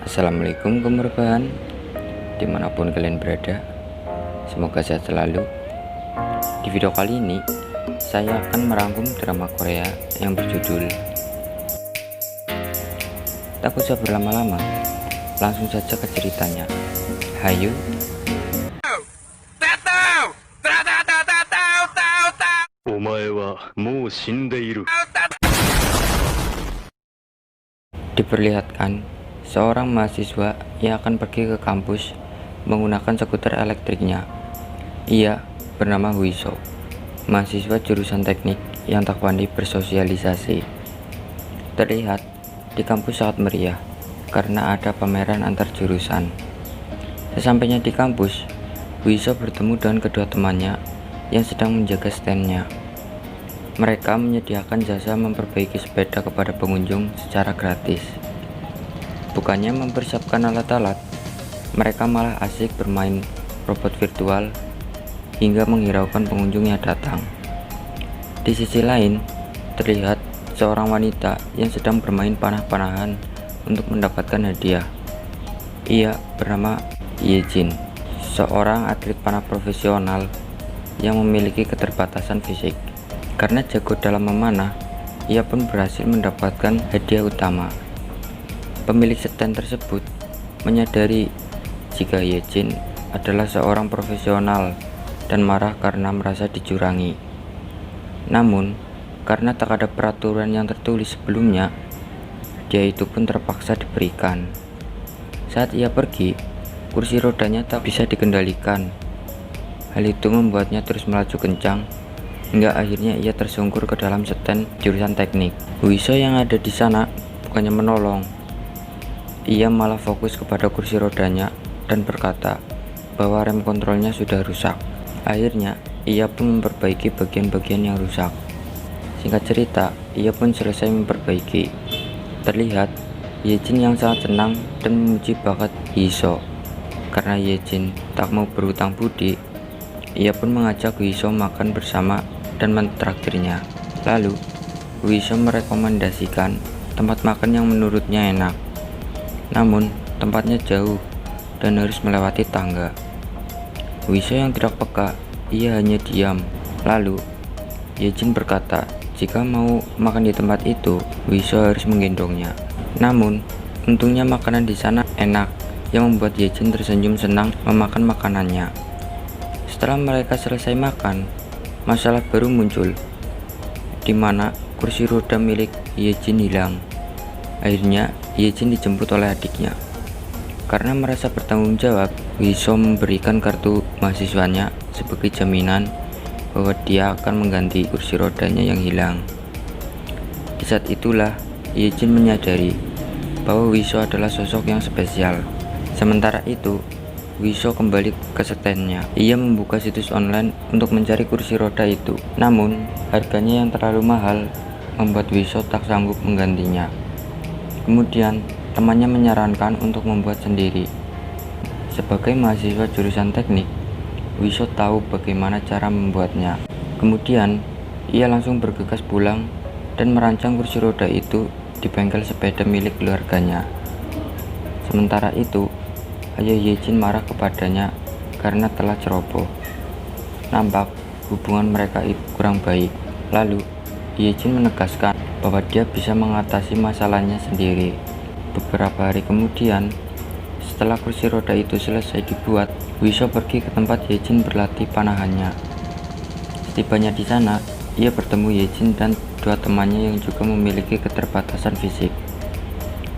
Assalamualaikum kemerbahan, dimanapun kalian berada. Semoga sehat selalu. Di video kali ini saya akan merangkum drama Korea yang berjudul Tak usah berlama-lama, langsung saja ke ceritanya. Hayu. Diperlihatkan seorang mahasiswa yang akan pergi ke kampus menggunakan skuter elektriknya. Ia bernama Huiso, mahasiswa jurusan teknik yang tak pandai bersosialisasi. Terlihat di kampus sangat meriah karena ada pameran antar jurusan. Sesampainya di kampus, Huiso bertemu dengan kedua temannya yang sedang menjaga standnya. Mereka menyediakan jasa memperbaiki sepeda kepada pengunjung secara gratis. Bukannya mempersiapkan alat-alat, mereka malah asik bermain robot virtual hingga menghiraukan pengunjung yang datang. Di sisi lain, terlihat seorang wanita yang sedang bermain panah-panahan untuk mendapatkan hadiah. Ia bernama Yejin, seorang atlet panah profesional yang memiliki keterbatasan fisik. Karena jago dalam memanah, ia pun berhasil mendapatkan hadiah utama. Pemilik stand tersebut menyadari jika Yejin adalah seorang profesional dan marah karena merasa dicurangi. Namun, karena tak ada peraturan yang tertulis sebelumnya, dia itu pun terpaksa diberikan. Saat ia pergi, kursi rodanya tak bisa dikendalikan. Hal itu membuatnya terus melaju kencang hingga akhirnya ia tersungkur ke dalam stand jurusan teknik. Huiso yang ada di sana bukannya menolong, ia malah fokus kepada kursi rodanya dan berkata bahwa rem kontrolnya sudah rusak. Akhirnya ia pun memperbaiki bagian-bagian yang rusak. Singkat cerita, ia pun selesai memperbaiki. Terlihat Yejin yang sangat senang dan memuji bakat Huiso. Karena Yejin tak mau berhutang budi, ia pun mengajak Huiso makan bersama dan mentraktirnya. Lalu Huiso merekomendasikan tempat makan yang menurutnya enak, namun tempatnya jauh dan harus melewati tangga. Huiso yang tidak peka, ia hanya diam. Lalu Yejin berkata jika mau makan di tempat itu, Huiso harus menggendongnya. Namun untungnya makanan di sana enak, yang membuat Yejin tersenyum senang memakan makanannya. Setelah mereka selesai makan, masalah baru muncul, di mana kursi roda milik Yejin hilang. Akhirnya Yejin dijemput oleh adiknya. Karena merasa bertanggung jawab, Huiso memberikan kartu mahasiswanya sebagai jaminan bahwa dia akan mengganti kursi rodanya yang hilang. Di saat itulah Yejin menyadari bahwa Huiso adalah sosok yang spesial. Sementara itu, Huiso kembali ke standnya. Ia membuka situs online untuk mencari kursi roda itu. Namun, harganya yang terlalu mahal membuat Huiso tak sanggup menggantinya. Kemudian, temannya menyarankan untuk membuat sendiri. Sebagai mahasiswa jurusan teknik, Huiso tahu bagaimana cara membuatnya. Kemudian, ia langsung bergegas pulang dan merancang kursi roda itu di bengkel sepeda milik keluarganya. Sementara itu, ayah Yejin marah kepadanya karena telah ceroboh. Nampak hubungan mereka itu kurang baik. Lalu Yejin menegaskan bahwa dia bisa mengatasi masalahnya sendiri. Beberapa hari kemudian, setelah kursi roda itu selesai dibuat, Huiso pergi ke tempat Yejin berlatih panahannya. Setibanya di sana, ia bertemu Yejin dan dua temannya yang juga memiliki keterbatasan fisik.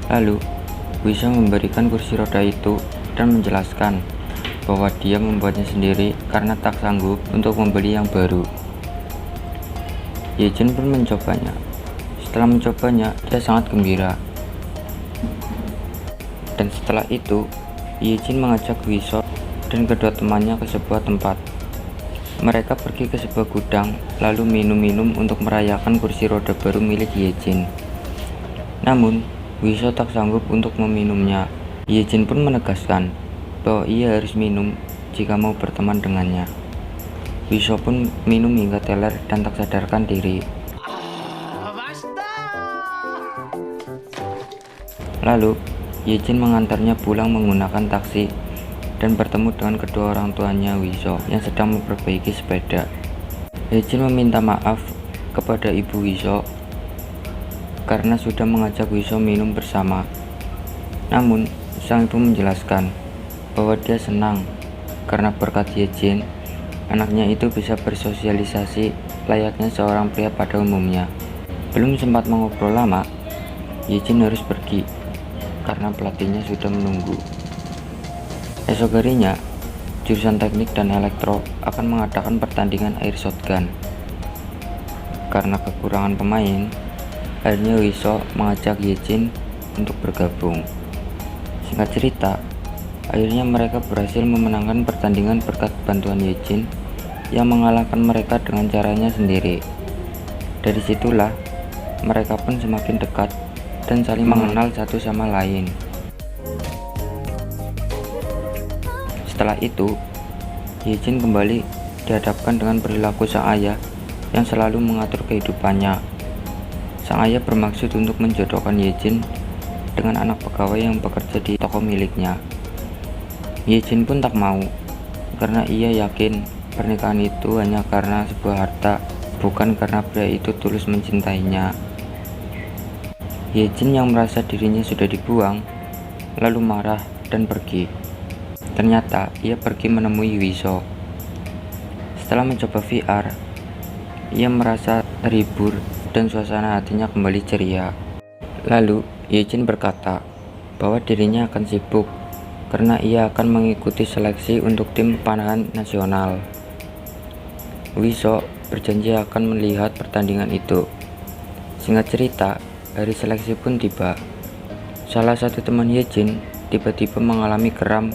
Lalu Huiso memberikan kursi roda itu dan menjelaskan bahwa dia membuatnya sendiri karena tak sanggup untuk membeli yang baru. Yejin pun mencobanya. Setelah mencobanya, dia sangat gembira. Dan setelah itu, Yejin mengajak Huiso dan kedua temannya ke sebuah tempat. Mereka pergi ke sebuah gudang lalu minum-minum untuk merayakan kursi roda baru milik Yejin. Namun, Huiso tak sanggup untuk meminumnya. Yejin pun menegaskan bahwa ia harus minum jika mau berteman dengannya. Huiso pun minum hingga teler dan tak sadarkan diri. Lalu Yejin mengantarnya pulang menggunakan taksi dan bertemu dengan kedua orang tuanya Wiso yang sedang memperbaiki sepeda. Yejin meminta maaf kepada ibu Wiso karena sudah mengajak Wiso minum bersama. Namun, sang ibu menjelaskan bahwa dia senang karena berkat Yejin, anaknya itu bisa bersosialisasi layaknya seorang pria pada umumnya. Belum sempat mengobrol lama, Yejin harus pergi karena pelatihnya sudah menunggu. Esok harinya, jurusan teknik dan elektro akan mengadakan pertandingan airsoft gun. Karena kekurangan pemain, akhirnya Wiso mengajak Yejin untuk bergabung. Singkat cerita, akhirnya mereka berhasil memenangkan pertandingan berkat bantuan Yejin yang mengalahkan mereka dengan caranya sendiri. Dari situlah, mereka pun semakin dekat dan saling mengenal satu sama lain. Setelah itu, Yejin kembali dihadapkan dengan perilaku sang ayah yang selalu mengatur kehidupannya. Sang ayah bermaksud untuk menjodohkan Yejin dengan anak pegawai yang bekerja di toko miliknya. Yejin pun tak mau, karena ia yakin pernikahan itu hanya karena sebuah harta, bukan karena pria itu tulus mencintainya. Yejin yang merasa dirinya sudah dibuang, lalu marah dan pergi. Ternyata ia pergi menemui Wiso. Setelah mencoba VR, ia merasa terhibur dan suasana hatinya kembali ceria. Lalu Yejin berkata bahwa dirinya akan sibuk karena ia akan mengikuti seleksi untuk tim panahan nasional. Wiso berjanji akan melihat pertandingan itu. Singkat cerita, hari seleksi pun tiba. Salah satu teman Yejin tiba-tiba mengalami kram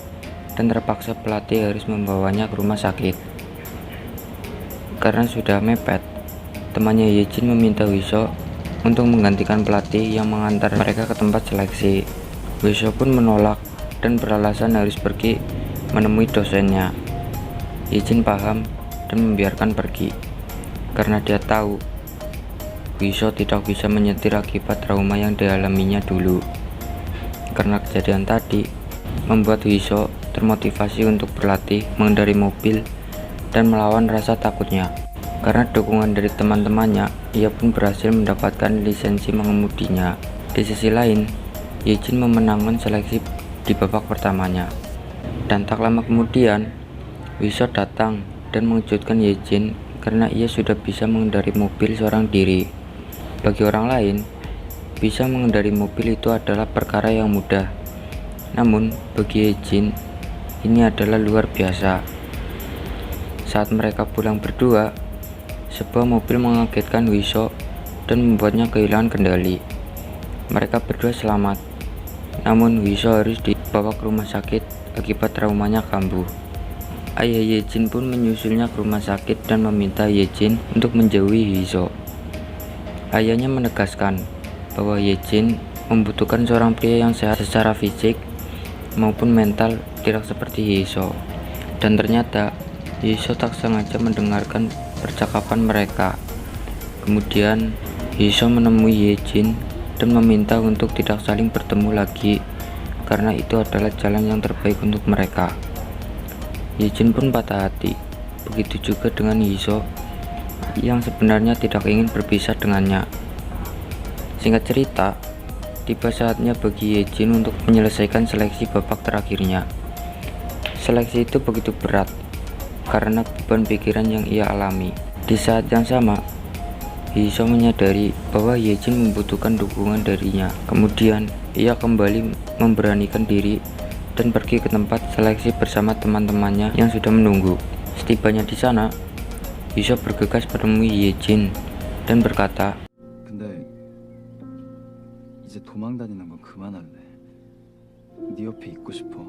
dan terpaksa pelatih harus membawanya ke rumah sakit. Karena sudah mepet, temannya Yejin meminta Wiso untuk menggantikan pelatih yang mengantar mereka ke tempat seleksi. Wiso pun menolak dan beralasan harus pergi menemui dosennya. Yejin paham dan membiarkan pergi karena dia tahu Wiso tidak bisa menyetir akibat trauma yang dialaminya dulu. Karena kejadian tadi membuat Wiso termotivasi untuk berlatih mengendarai mobil dan melawan rasa takutnya. Karena dukungan dari teman-temannya, ia pun berhasil mendapatkan lisensi mengemudinya. Di sisi lain, Yejin memenangkan seleksi di babak pertamanya. Dan tak lama kemudian, Wiso datang dan mengejutkan Yejin karena ia sudah bisa mengendarai mobil seorang diri. Bagi orang lain, bisa mengendarai mobil itu adalah perkara yang mudah. Namun, bagi Yejin, ini adalah luar biasa. Saat mereka pulang berdua, sebuah mobil mengagetkan Wiso dan membuatnya kehilangan kendali. Mereka berdua selamat, namun Wiso harus dibawa ke rumah sakit akibat traumanya kambuh. Ayah Yejin pun menyusulnya ke rumah sakit dan meminta Yejin untuk menjauhi Wiso. Ayahnya menegaskan bahwa Yejin membutuhkan seorang pria yang sehat secara fisik maupun mental, tidak seperti Wiso. Dan ternyata Wiso tak sengaja mendengarkan percakapan mereka. Kemudian Wiso menemui Yejin dan meminta untuk tidak saling bertemu lagi karena itu adalah jalan yang terbaik untuk mereka. Yejin pun patah hati. Begitu juga dengan Wiso yang sebenarnya tidak ingin berpisah dengannya. Singkat cerita, tiba saatnya bagi Yejin untuk menyelesaikan seleksi babak terakhirnya. Seleksi itu begitu berat karena beban pikiran yang ia alami. Di saat yang sama, Wiso menyadari bahwa Yejin membutuhkan dukungan darinya. Kemudian, ia kembali memberanikan diri dan pergi ke tempat seleksi bersama teman-temannya yang sudah menunggu. Setibanya di sana, Wiso bergegas menemui Yejin dan berkata, 근데 이제 도망 다니는 건 그만할래. 네 옆에 있고 싶어.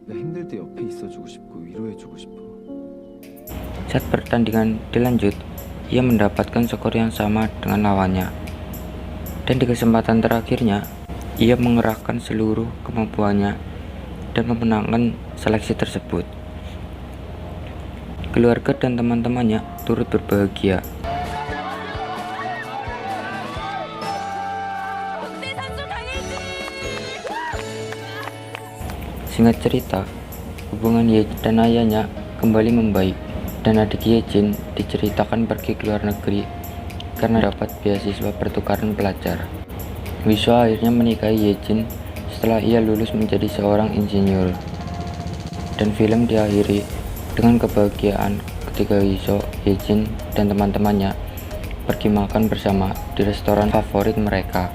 내가 힘들 때 옆에 있어주고 싶고 위로해주고 싶어. saat pertandingan dilanjut, ia mendapatkan skor yang sama dengan lawannya. Dan di kesempatan terakhirnya, ia mengerahkan seluruh kemampuannya dan memenangkan seleksi tersebut. Keluarga dan teman-temannya turut berbahagia. Singkat cerita, hubungan Yejin dan ayahnya kembali membaik, dan adik Yejin diceritakan pergi ke luar negeri karena dapat beasiswa pertukaran pelajar. Wisho akhirnya menikahi Yejin setelah ia lulus menjadi seorang insinyur. Dan film diakhiri dengan kebahagiaan ketika Wisho, Yejin, dan teman-temannya pergi makan bersama di restoran favorit mereka.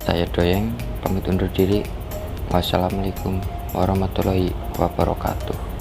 Saya Doyeng, pamit undur diri. Wassalamualaikum warahmatullahi wabarakatuh.